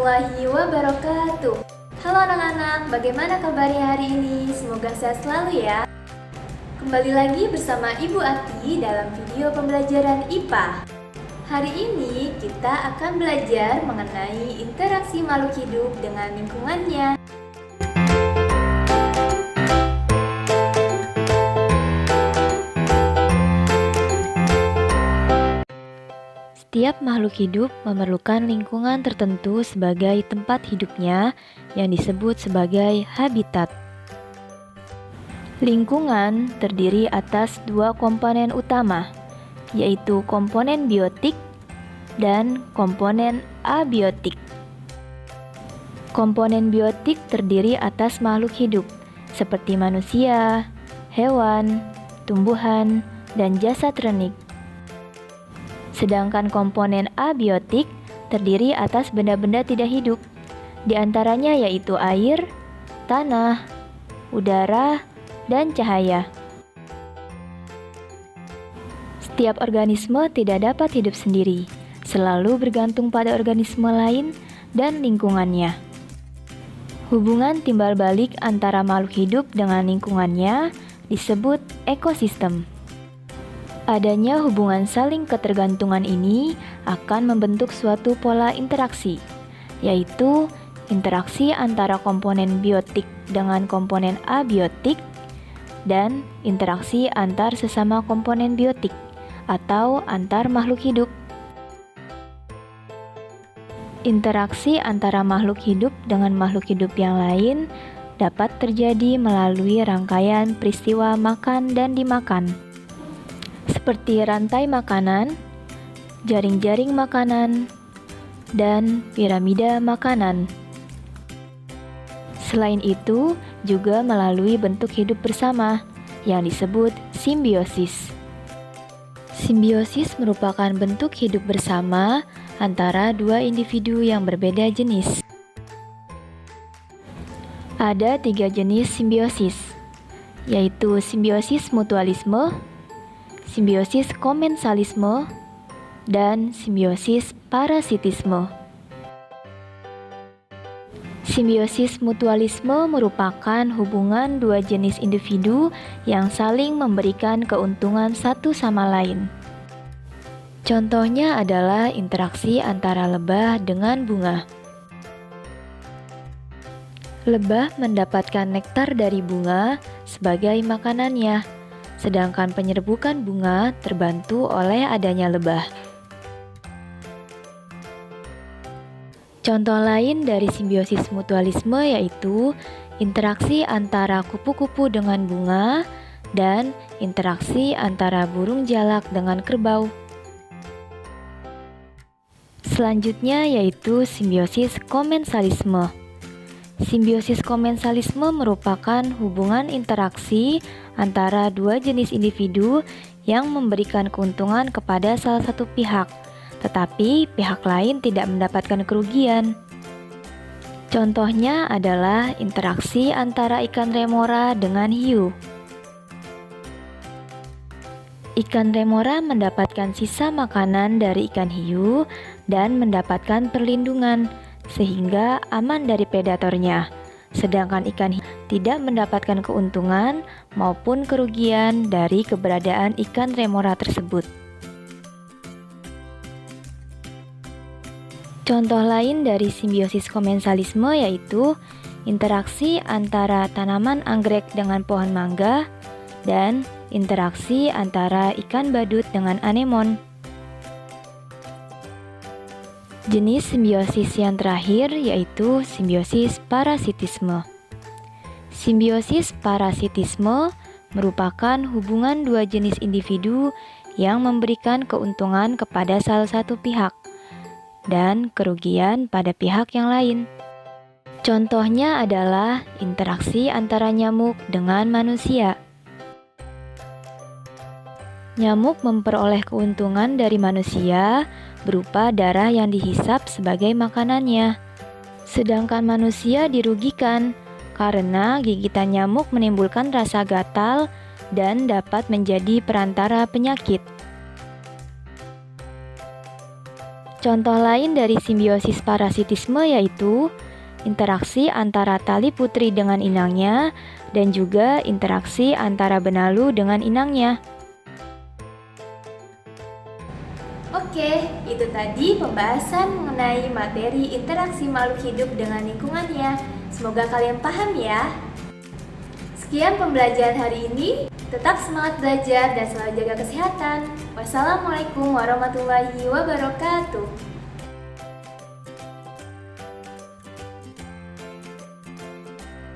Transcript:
warahmatullahi wabarakatuh. Halo anak-anak, bagaimana kabarnya hari ini? Semoga sehat selalu ya. Kembali lagi bersama Ibu Ati dalam video pembelajaran IPA. Hari ini kita akan belajar mengenai interaksi makhluk hidup dengan lingkungannya. Setiap makhluk hidup memerlukan lingkungan tertentu sebagai tempat hidupnya yang disebut sebagai habitat. Lingkungan terdiri atas dua komponen utama, yaitu komponen biotik dan komponen abiotik. Komponen biotik terdiri atas makhluk hidup seperti manusia, hewan, tumbuhan, dan jasad renik. Sedangkan komponen abiotik terdiri atas benda-benda tidak hidup, di antaranya yaitu air, tanah, udara, dan cahaya. Setiap organisme tidak dapat hidup sendiri, selalu bergantung pada organisme lain dan lingkungannya. Hubungan timbal balik antara makhluk hidup dengan lingkungannya disebut ekosistem. Adanya hubungan saling ketergantungan ini akan membentuk suatu pola interaksi, yaitu interaksi antara komponen biotik dengan komponen abiotik dan interaksi antar sesama komponen biotik atau antar makhluk hidup. Interaksi antara makhluk hidup dengan makhluk hidup yang lain dapat terjadi melalui rangkaian peristiwa makan dan dimakan, seperti rantai makanan, jaring-jaring makanan, dan piramida makanan. Selain itu, juga melalui bentuk hidup bersama yang disebut simbiosis. Simbiosis merupakan bentuk hidup bersama antara dua individu yang berbeda jenis. Ada 3 jenis simbiosis, yaitu simbiosis mutualisme, simbiosis komensalisme, dan simbiosis parasitisme. Simbiosis mutualisme merupakan hubungan dua jenis individu yang saling memberikan keuntungan satu sama lain. Contohnya adalah interaksi antara lebah dengan bunga. Lebah mendapatkan nektar dari bunga sebagai makanannya, sedangkan penyerbukan bunga terbantu oleh adanya lebah. Contoh lain dari simbiosis mutualisme yaitu interaksi antara kupu-kupu dengan bunga dan interaksi antara burung jalak dengan kerbau. Selanjutnya yaitu simbiosis komensalisme. Simbiosis komensalisme merupakan hubungan interaksi antara dua jenis individu yang memberikan keuntungan kepada salah satu pihak, tetapi pihak lain tidak mendapatkan kerugian. Contohnya adalah interaksi antara ikan remora dengan hiu. Ikan remora mendapatkan sisa makanan dari ikan hiu dan mendapatkan perlindungan, sehingga aman dari predatornya. Sedangkan ikan hiu tidak mendapatkan keuntungan maupun kerugian dari keberadaan ikan remora tersebut. Contoh lain dari simbiosis komensalisme yaitu interaksi antara tanaman anggrek dengan pohon mangga dan interaksi antara ikan badut dengan anemon. Jenis simbiosis yang terakhir yaitu simbiosis parasitisme. Simbiosis parasitisme merupakan hubungan dua jenis individu yang memberikan keuntungan kepada salah satu pihak dan kerugian pada pihak yang lain. Contohnya adalah interaksi antara nyamuk dengan manusia. Nyamuk memperoleh keuntungan dari manusia berupa darah yang dihisap sebagai makanannya. Sedangkan manusia dirugikan karena gigitan nyamuk menimbulkan rasa gatal dan dapat menjadi perantara penyakit. Contoh lain dari simbiosis parasitisme yaitu interaksi antara tali putri dengan inangnya dan juga interaksi antara benalu dengan inangnya. Oke, itu tadi pembahasan mengenai materi interaksi makhluk hidup dengan lingkungannya. Semoga kalian paham ya. Sekian pembelajaran hari ini. Tetap semangat belajar dan selalu jaga kesehatan. Wassalamualaikum warahmatullahi wabarakatuh.